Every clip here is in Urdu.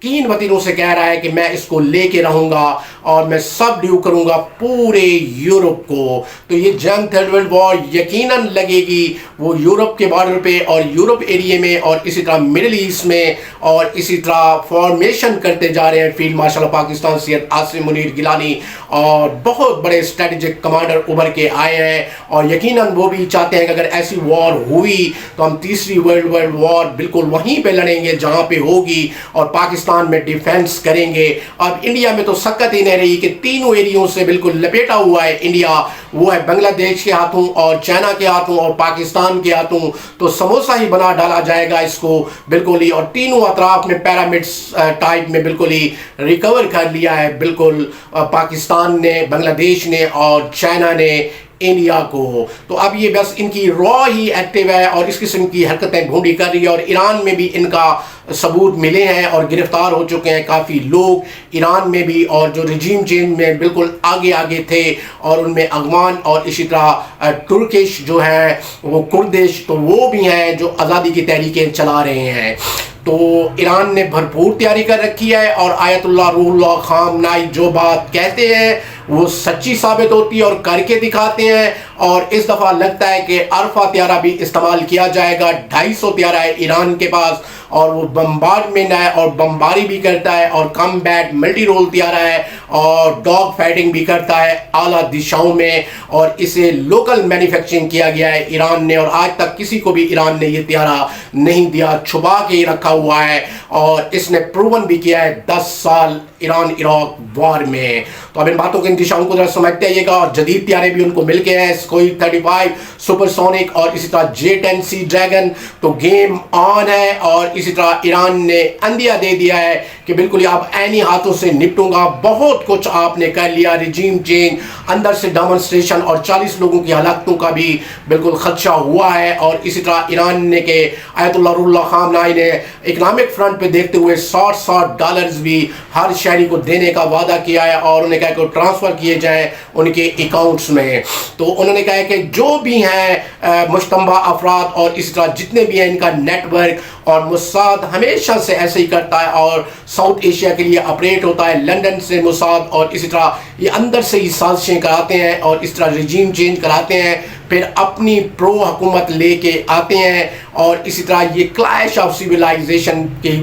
یقین وطنوں سے کہہ رہا ہے کہ میں اس کو لے کے رہوں گا اور میں سب ڈیو کروں گا پورے یورپ کو. تو یہ جنگ تھرڈ ورلڈ وار یقیناً لگے گی وہ یورپ کے بارڈر پہ اور یورپ ایریے میں اور اسی طرح مڈل ایسٹ میں, اور اسی طرح فارمیشن کرتے جا رہے ہیں field marshal of Pakistan Syed Asim Munir Gilani, اور بہت بڑے اسٹریٹجک کمانڈر ابھر کے آئے ہیں, اور یقیناً وہ بھی چاہتے ہیں کہ اگر ایسی وار ہوئی تو ہم تیسری ورلڈ وار بالکل وہیں پہ لڑیں گے جہاں پہ ہوگی, اور پاکستان میں ڈیفینس کریں گے. اب انڈیا میں تو سکت ہی نہیں رہی کہ تینوں ایریوں سے بالکل لپیٹا ہوا ہے انڈیا, وہ ہے بنگلہ دیش کے ہاتھوں اور چائنا کے ہاتھوں اور پاکستان کے ہاتھوں. تو سموسہ ہی بنا ڈالا جائے گا اس کو بالکل ہی, اور تینوں اطراف میں پیرامڈس ٹائپ میں بالکل ہی ریکور کر لیا ہے بالکل پاکستان نے, بنگلہ دیش نے اور چائنا نے انڈیا کو. تو اب یہ بس ان کی را ہی ایکٹیو ہے اور اس قسم کی حرکتیں ڈھونڈی کر رہی ہے, اور ایران میں بھی ان کا ثبوت ملے ہیں اور گرفتار ہو چکے ہیں کافی لوگ ایران میں بھی, اور جو رجیم چینج میں بالکل آگے تھے, اور ان میں افغان اور اسی طرح ترکش جو ہے وہ کردش, تو وہ بھی ہیں جو آزادی کی تحریکیں چلا رہے ہیں. تو ایران نے بھرپور تیاری کر رکھی ہے, اور آیت اللہ روح اللہ خامنائی جو بات کہتے ہیں وہ سچی ثابت ہوتی ہے اور کر کے دکھاتے ہیں. اور اس دفعہ لگتا ہے کہ عرفہ طیارہ بھی استعمال کیا جائے گا, 250 طیارہ ہے ایران کے پاس, اور وہ بمبارڈمنٹ ہے اور بمباری بھی کرتا ہے, اور کم بیٹ ملٹی رول طیارہ ہے, اور ڈاگ فائٹنگ بھی کرتا ہے اعلیٰ دشاؤں میں, اور اسے لوکل مینوفیکچرنگ کیا گیا ہے ایران نے, اور آج تک کسی کو بھی ایران نے یہ طیارہ نہیں دیا, چھپا کے ہی رکھا ہوا ہے, اور اس نے پروون بھی کیا ہے 10 سال ایران عراق وار میں. تو اب ان باتوں کے انتشاؤں کو ذرا سمجھتے آئیے گا, اور جدید طیارے بھی ان کو مل کے ہیں, کوئی 35 سپر سونک اور اسی طرح J-10C ڈریگن, تو گیم آن ہے. اور اسی طرح ایران نے اندیا دے دیا ہے کہ بالکل اب عینی ہاتھوں سے نپٹوں گا, بہت کچھ آپ نے کر لیا, رجیم چینج, اندر سے ڈیمونسٹریشن, اور 40 لوگوں کی ہلاکتوں کا بھی بالکل خدشہ ہوا ہے. اور اسی طرح ایران نے کہ آیت اللہ روح اللہ خامنائی نے اکنامک فرنٹ پہ دیکھتے ہوئے $60 بھی ہر شہری کو دینے کا وعدہ کیا ہے, اور انہوں نے کہا کہ وہ ٹرانسفر کیے جائیں ان کے اکاؤنٹس میں. تو انہوں نے کہا کہ جو بھی ہیں مشتبہ افراد اور اسی طرح جتنے بھی ہیں ان کا نیٹ ورک, اور موساد ہمیشہ سے ایسے ہی کرتا ہے اور ساؤتھ ایشیا کے لیے آپریٹ ہوتا ہے, لندن سے موساد, اور اسی طرح یہ اندر سے ہی سازشیں کراتے ہیں اور اس طرح رجیم چینج کراتے ہیں, پھر اپنی پرو حکومت لے کے آتے ہیں, اور اسی طرح یہ کلیش آف سیولائزیشن کی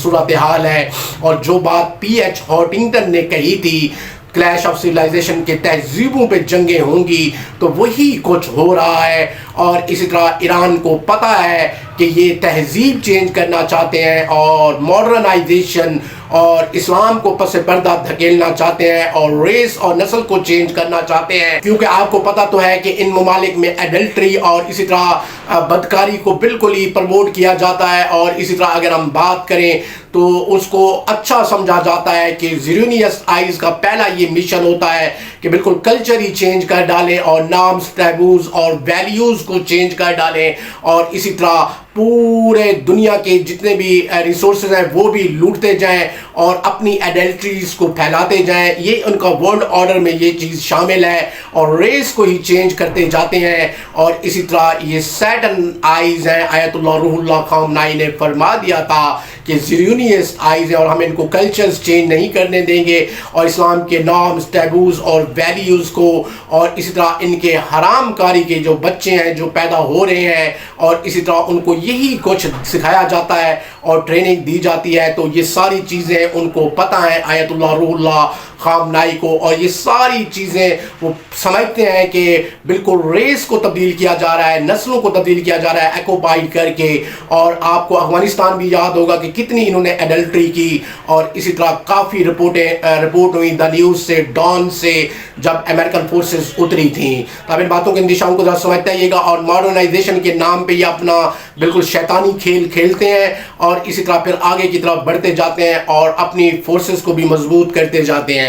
صورتحال ہے. اور جو بات P.H. ہارٹنگٹن نے کہی تھی کلیش آف سیولائزیشن کے تہذیبوں پہ جنگیں ہوں گی, تو وہی کچھ ہو رہا ہے. اور اسی طرح ایران کو پتہ ہے کہ یہ تہذیب چینج کرنا چاہتے ہیں اور ماڈرنائزیشن اور اسلام کو پس پردہ دھکیلنا چاہتے ہیں, اور ریس اور نسل کو چینج کرنا چاہتے ہیں, کیونکہ آپ کو پتہ تو ہے کہ ان ممالک میں ایڈلٹری اور اسی طرح بدکاری کو بالکل ہی پروموٹ کیا جاتا ہے. اور اسی طرح اگر ہم بات کریں تو اس کو اچھا سمجھا جاتا ہے کہ زیرونیس آئیز کا پہلا یہ مشن ہوتا ہے کہ بالکل کلچر ہی چینج کر ڈالیں, اور نامز, ٹیبوز اور ویلیوز کو چینج کر ڈالیں, اور اسی طرح پورے دنیا کے جتنے بھی ریسورسز ہیں وہ بھی لوٹتے جائیں اور اپنی ایڈلٹریز کو پھیلاتے جائیں. یہ ان کا ورلڈ آرڈر میں یہ چیز شامل ہے, اور ریس کو ہی چینج کرتے جاتے ہیں. اور اسی طرح یہ سیٹن آئیز ہیں, آیت اللہ روح اللہ خامنائی نے فرما دیا تھا کہ زیرونیس آئیز ہیں, اور ہم ان کو کلچرز چینج نہیں کرنے دیں گے, اور اسلام کے نارمز, ٹیبوز اور ویلیوز کو, اور اسی طرح ان کے حرام کاری کے جو بچے ہیں جو پیدا ہو رہے ہیں, اور اسی طرح ان کو یہی کچھ سکھایا جاتا ہے اور ٹریننگ دی جاتی ہے. تو یہ ساری چیزیں ان کو پتہ ہیں آیت اللہ روح اللہ خامنائی کو, اور یہ ساری چیزیں وہ سمجھتے ہیں کہ بالکل ریس کو تبدیل کیا جا رہا ہے, نسلوں کو تبدیل کیا جا رہا ہے ایکوپائڈ کر کے. اور آپ کو افغانستان بھی یاد ہوگا کہ کتنی انہوں نے ایڈلٹری کی, اور اسی طرح کافی رپورٹ ہوئی دا نیوز سے, ڈان سے, جب امریکن فورسز اتری تھیں. اب ان باتوں کے اندیشاؤں کو ذرا سمجھتے آئیے گا. اور ماڈرنائزیشن کے نام پہ یہ اپنا بالکل شیطانی کھیل کھیلتے ہیں, اور اسی طرح پھر آگے کی طرف بڑھتے جاتے ہیں اور اپنی فورسز کو بھی مضبوط کرتے جاتے ہیں.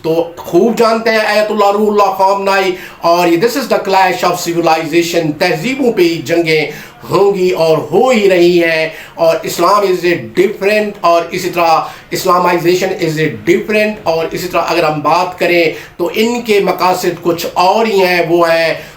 تو خوب جانتے ہیں آیت اللہ روح اللہ خامنائی, اور یہ دس از دا کلیش آف سیولائزیشن, تہذیبوں پہ ہی جنگیں ہوں گی اور ہو ہی رہی ہیں. اور اسلام از اے ڈفرینٹ, اور اسی طرح اسلامائزیشن از اے ڈفرینٹ. اور اسی طرح اگر ہم بات کریں تو ان کے مقاصد کچھ اور ہی ہیں, وہ ہیں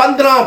$15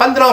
$15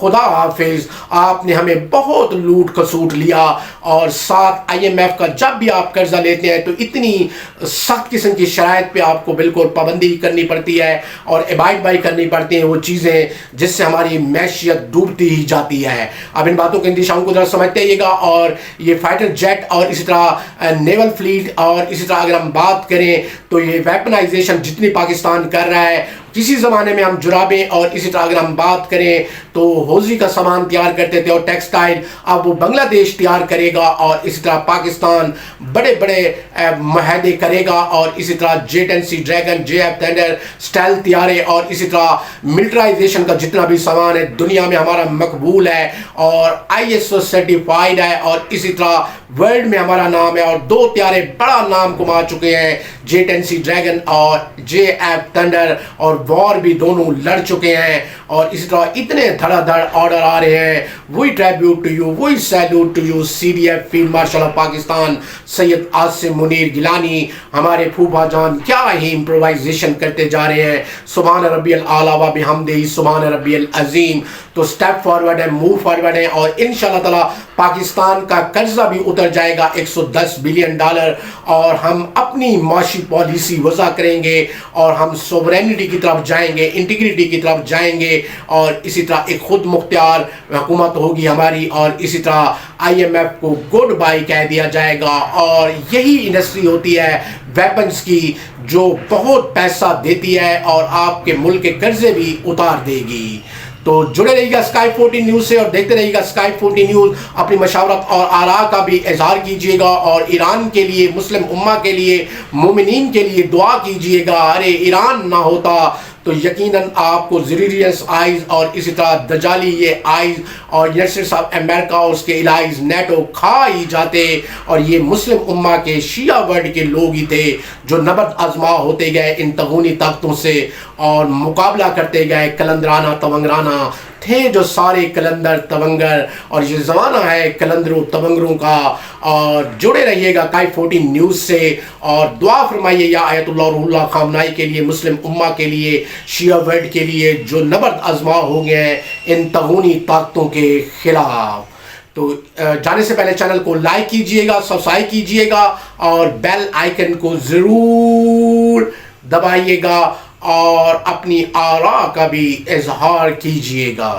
خدا حافظ. آپ نے ہمیں بہت لوٹ کسوٹ لیا اور ساتھ IMF کا جب بھی آپ قرضہ لیتے ہیں تو اتنی سخت قسم کی شرائط پہ آپ کو بالکل پابندی کرنی پڑتی ہے اور ابائڈ بائی کرنی پڑتی ہیں وہ چیزیں جس سے ہماری معیشت ڈوبتی ہی جاتی ہے. اب ان باتوں کے اندیشاؤں کو ذرا سمجھتے رہیے گا. اور یہ فائٹر جیٹ اور اسی طرح نیول فلیٹ اور اسی طرح اگر ہم بات کریں تو یہ ویپنائزیشن جتنی پاکستان کر رہا ہے, کسی زمانے میں ہم جرابیں اور اسی طرح اگر ہم بات کریں تو ہوزی کا سامان تیار کرتے تھے اور ٹیکسٹائل, اب وہ بنگلہ دیش تیار کرے گا اور اسی طرح پاکستان بڑے بڑے معاہدے کرے گا اور اسی طرح J-10C dragon, JF thunder, steel طیارے اور اسی طرح ملٹرائزیشن کا جتنا بھی سامان ہے دنیا میں ہمارا مقبول ہے اور ISO سرٹیفائیڈ ہے اور اسی طرح ورلڈ میں ہمارا نام ہے اور 2 طیارے بڑا نام کما چکے ہیں, J-10C ڈریگن اور JF تھنڈر, اور وار بھی دونوں لڑ چکے ہیں اور اسی طرح اتنے دھڑا دھڑ آرڈر آ رہے ہیں. وہی ٹریبیوٹ ٹو یو, وہی salute to you. CDF field marshal of Pakistan Syed Asim Munir Gilani ہمارے پھوپھا جان کیا ہی امپرووائزیشن کرتے جا رہے ہیں. سبحان ربی الاعلیٰ و بحمدہ سبحان ربی العظیم. تو سٹیپ فارورڈ ہے, موو فارورڈ ہے اور انشاءاللہ تعالی پاکستان کا قرضہ بھی اتر جائے گا $110 بلین اور ہم اپنی معاشی پالیسی وضع کریں گے اور ہم سوورینٹی کی طرف جائیں گے, انٹیگریٹی کی طرف جائیں گے اور اسی طرح ایک خود مختار حکومت ہوگی ہماری اور اسی طرح IMF کو گڈ بائی کہہ دیا جائے گا. اور یہی انڈسٹری ہوتی ہے ویپنز کی جو بہت پیسہ دیتی ہے اور آپ کے ملک کے قرضے بھی اتار دے گی. تو جڑے رہیے گا اسکائی 14 نیوز سے اور دیکھتے رہیے گا اسکائی 14 نیوز. اپنی مشاورت اور آراء کا بھی اظہار کیجئے گا اور ایران کے لیے, مسلم امہ کے لیے, مومنین کے لیے دعا کیجئے گا. ارے ایران نہ ہوتا تو یقیناً آپ کو زریریس آئیز اور اسی طرح دجالی یہ آئیز اور یونائٹڈ اسٹیٹس آف امریکہ اور اس کے الائز نیٹو کھا ہی جاتے اور یہ مسلم امہ کے شیعہ ورڈ کے لوگ ہی تھے جو نبرد آزما ہوتے گئے ان تغونی طاقتوں سے اور مقابلہ کرتے گئے. کلندرانہ تونگرانہ تھے جو سارے کلندر تونگر اور یہ زمانہ ہے کلندروں تونگروں کا. اور جڑے رہیے گا اسکائی 14 نیوز سے اور دعا فرمائیے یا آیت اللہ روح اللہ خامنائی کے لیے, مسلم امہ کے لیے, شیعہ ورلڈ کے لیے جو نبرد آزما ہو گئے ہیں ان تغونی طاقتوں کے خلاف. تو جانے سے پہلے چینل کو لائک کیجئے گا, سبسکرائب کیجئے گا اور بیل آئیکن کو ضرور دبائیے گا اور اپنی آراء کا بھی اظہار کیجئے گا.